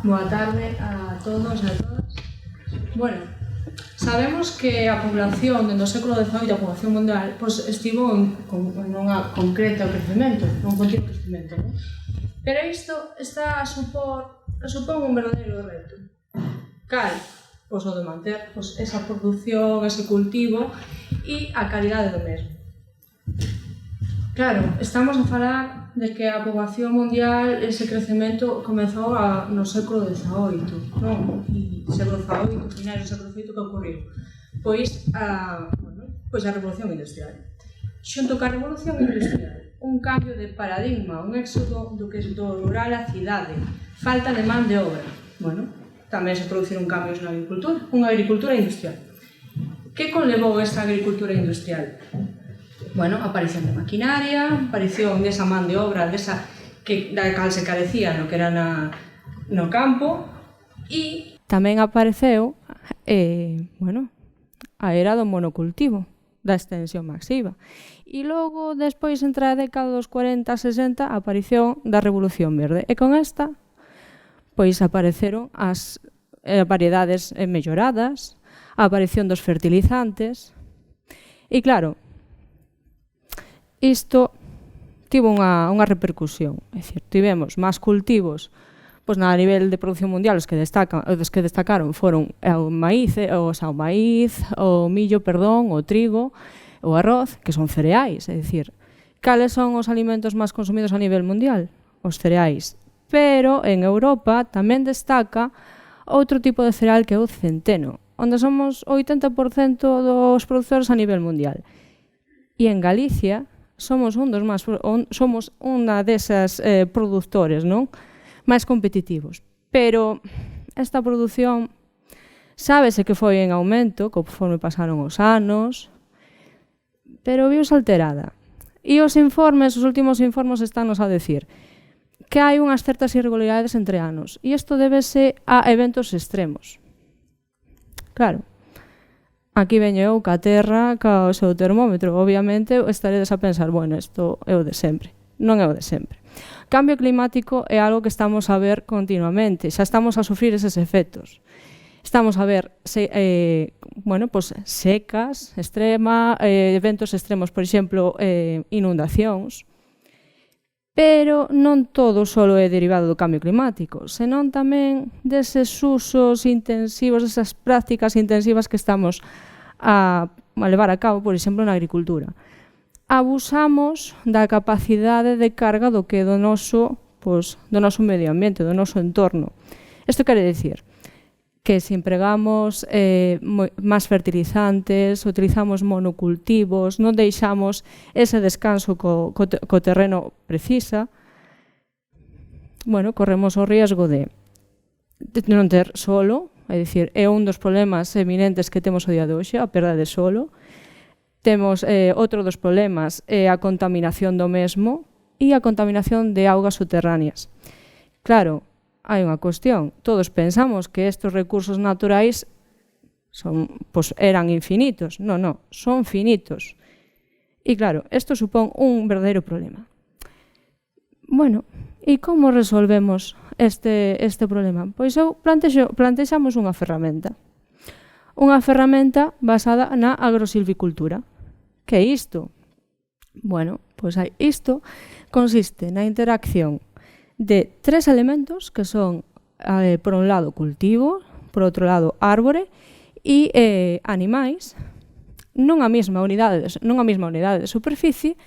Boa tarde a todos e a todas. Bueno, sabemos que a población dentro do século XVIII, a población mundial, estivo nunha concreta crecemento, nun continuo crecemento, non? Pero isto supón un verdadeiro reto. Cal? O de manter esa produción, ese cultivo e a calidade do mesmo. Claro, estamos a falar de que a poboación mundial, ese crecemento comezou no século XVIII, non? E século XVIII, finais do século XVIII, que ocorreu? Pois a Revolución Industrial. Xunto ca Revolución Industrial, un cambio de paradigma, un éxodo do rural á cidade, falta de man de obra. Bueno, tamén se produciron cambios na agricultura, unha agricultura industrial. Que conlevou esta agricultura industrial? Bueno, aparición de maquinaria, aparición desa man de obra, da cal se carecía no que era no campo, e tamén apareceu a era do monocultivo, da extensión masiva. E logo, despois, entre a década dos 40 e 60, a aparición da Revolución Verde. E con esta, pois apareceron as variedades melloradas, a aparición dos fertilizantes, e claro, isto tivo unha repercusión, é dicir, tivemos máis cultivos, pois a nivel de produción mundial os que destacaron foron o maíz, o millo, o trigo, o arroz, que son cereais, é dicir, cales son os alimentos máis consumidos a nivel mundial? Os cereais. Pero en Europa tamén destaca outro tipo de cereal que é o centeno, onde somos o 80% dos produtores a nivel mundial. E en Galicia somos unha desas produtores, non? Máis competitivos. Pero esta produción sábese que foi en aumento conforme pasaron os anos, pero viuse alterada. E os últimos informes estános a decir que hai unhas certas irregularidades entre anos. E isto débese a eventos extremos. Claro, aquí veño eu ca terra, ca o seu termómetro. Obviamente estaredes a pensar, bueno, isto é o de sempre. Non é o de sempre. Cambio climático é algo que estamos a ver continuamente. Xa estamos a sufrir eses efectos. Estamos a ver secas, eventos extremos, por exemplo, inundacións. Pero non todo só é derivado do cambio climático, senón tamén deses usos intensivos, desas prácticas intensivas que estamos a levar a cabo, por exemplo, na agricultura. Abusamos da capacidade de carga do que do noso medio ambiente, do noso entorno. Isto quere dicir que se empregamos máis fertilizantes, utilizamos monocultivos, non deixamos ese descanso co terreno precisa, corremos o riesgo de non ter solo, é dicir, é un dos problemas eminentes que temos o día de hoxe, a perda de solo. Temos outro dos problemas é a contaminación do mesmo e a contaminación de augas subterráneas. Claro, hai unha cuestión. Todos pensamos que estes recursos naturais eran infinitos. Non, son finitos. E claro, isto supón un verdadeiro problema. Bueno, e como resolvemos este problema? Pois eu plantexamos unha ferramenta. Unha ferramenta basada na agrosilvicultura. Que é isto? Bueno, pois isto consiste na interacción de tres elementos que son, por un lado, cultivo, por outro lado, árbore e animais, nunha mesma unidade de superficie,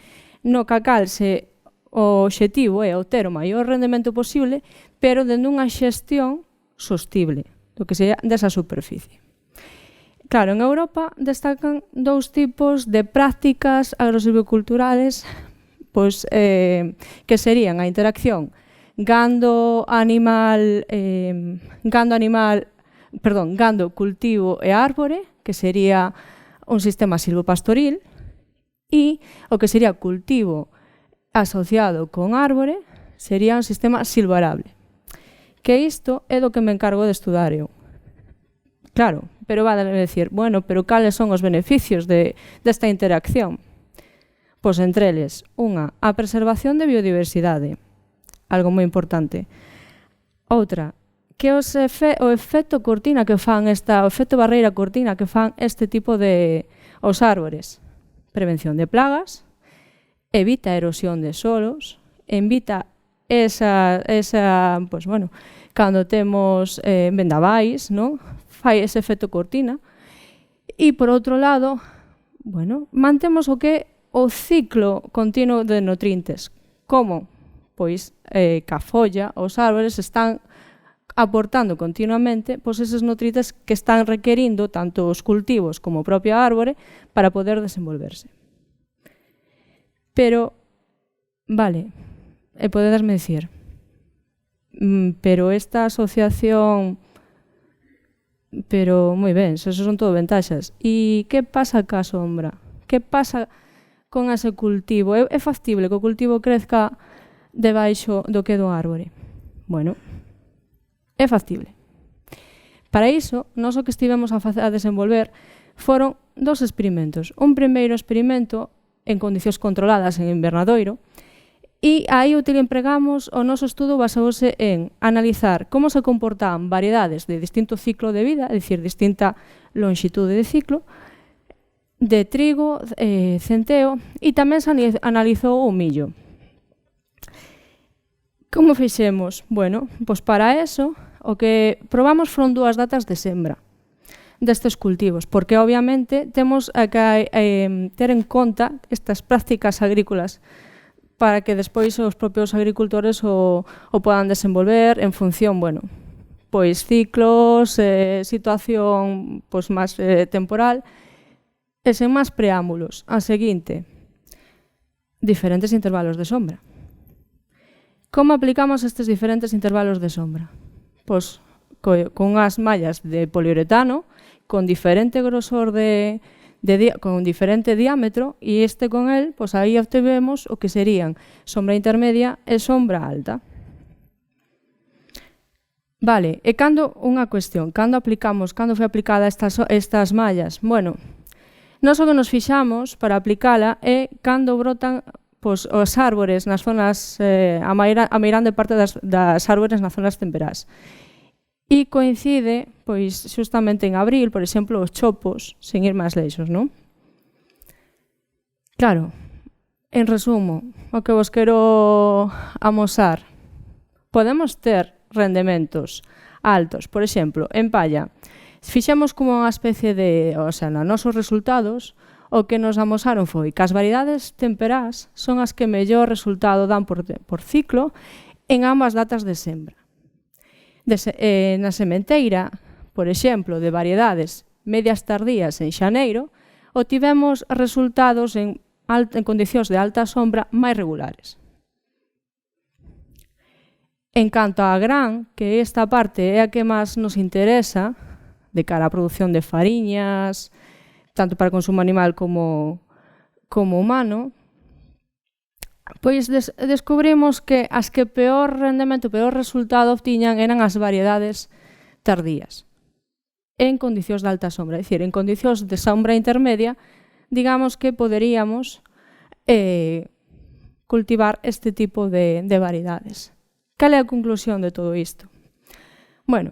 no que o obxectivo é obter o maior rendemento posible, pero dende unha xestión sostible do que sea desa superficie. Claro, en Europa destacan dous tipos de prácticas agrosilviculturales que serían a interacción gando, cultivo e árbore, que sería un sistema silvopastoril, e o que sería cultivo asociado con árbore sería un sistema silvoarable. Que isto é do que me encargo de estudar eu. Claro, pero vai a decir, pero cales son os beneficios desta interacción? Pois entre eles, a preservación de biodiversidade, algo moi importante. Outra, que o efecto cortina que fan o efecto barreira cortina que fan este tipo de os árbores. Prevención de plagas, evita a erosión de solos, evita pues bueno, cando temos vendavais, non? Fai ese efecto cortina. E, por outro lado, bueno, mantemos o que o ciclo continuo de nutrientes. Como? Pois, ca folla, os árbores están aportando continuamente pois eses nutrientes que están requerindo tanto os cultivos como o propio árbore para poder desenvolverse. Pero, vale, podedesme dicir, pero esta asociación, pero moi ben, eso son todo ventaxas. E que pasa ca sombra? Que pasa con ese cultivo? É factible que o cultivo crezca debaixo do que do árbore? Bueno, é factible. Para iso, nós o que estivemos a desenvolver foron dos experimentos. Un primeiro experimento en condicións controladas en invernadoiro e aí empregamos o noso estudo baseouse en analizar como se comportaban variedades de distinto ciclo de vida, é dicir, distinta longitude de ciclo, de trigo, centeo, e tamén se analizou o millo. Como fixemos? Bueno, pois para eso, o que probamos foron 2 datas de sembra destes cultivos, porque obviamente temos que ter en conta estas prácticas agrícolas para que despois os propios agricultores o podan desenvolver en función, bueno, pois ciclos, situación pois máis temporal, e sen máis preámbulos. A seguinte, diferentes intervalos de sombra. Como aplicamos estes diferentes intervalos de sombra? Pois con as mallas de poliuretano, con diferente grosor con diferente diámetro, e con el, pois aí obtivemos o que serían sombra intermedia e sombra alta. Vale, e unha cuestión, cando foi aplicada estas mallas? Bueno, nós o que nos fixamos para aplicala é cando brotan os árbores nas zonas, a meirande parte das árbores nas zonas temperás. E coincide, pois, xustamente en abril, por exemplo, os chopos, sen ir máis leixos, non? Claro, en resumo, o que vos quero amosar, podemos ter rendementos altos, por exemplo, en palla, fixemos como unha especie de, o sea, nos nosos resultados, o que nos amosaron foi que as variedades temperás son as que mellor resultado dan por ciclo en ambas datas de sembra. Na sementeira, por exemplo, de variedades medias tardías en xaneiro, obtivemos resultados en condicións de alta sombra máis regulares. En canto a gran, que esta parte é a que máis nos interesa, de cara á produción de fariñas, tanto para consumo animal como humano, pois descubrimos que as que peor rendemento, peor resultado obtiñan eran as variedades tardías en condicións de alta sombra, é dicir, en condicións de sombra intermedia, digamos que poderíamos cultivar este tipo de variedades. Cal é a conclusión de todo isto? Bueno,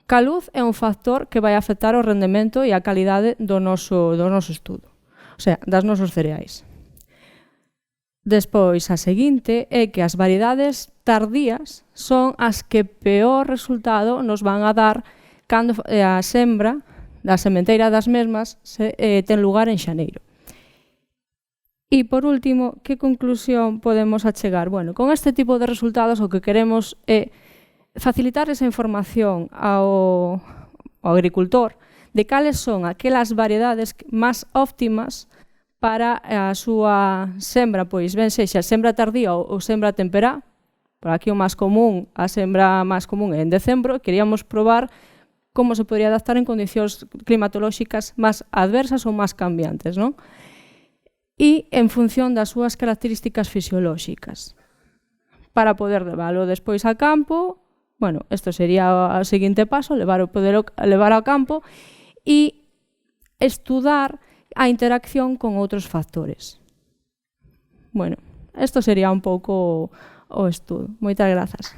que a luz é un factor que vai afectar o rendemento e a calidade do noso estudo, o sea, das nosos cereais. Despois, a seguinte é que as variedades tardías son as que peor resultado nos van a dar cando a sembra da sementeira das mesmas ten lugar en xaneiro. E, por último, que conclusión podemos achegar? Bueno, con este tipo de resultados o que queremos é facilitar esa información ao agricultor de cales son aquelas variedades máis óptimas para a súa sembra, pois ben sexa sembra tardía ou sembra temperá. Por aquí o máis común, a sembra máis común é en decembro, queríamos probar como se podría adaptar en condicións climatolóxicas máis adversas ou máis cambiantes, non? E en función das súas características fisiolóxicas. Para poder leválo despois a campo, bueno, isto sería o seguinte paso, poder levar ao campo e estudar a interacción con outros factores. Bueno, isto sería un pouco o estudo. Moitas grazas.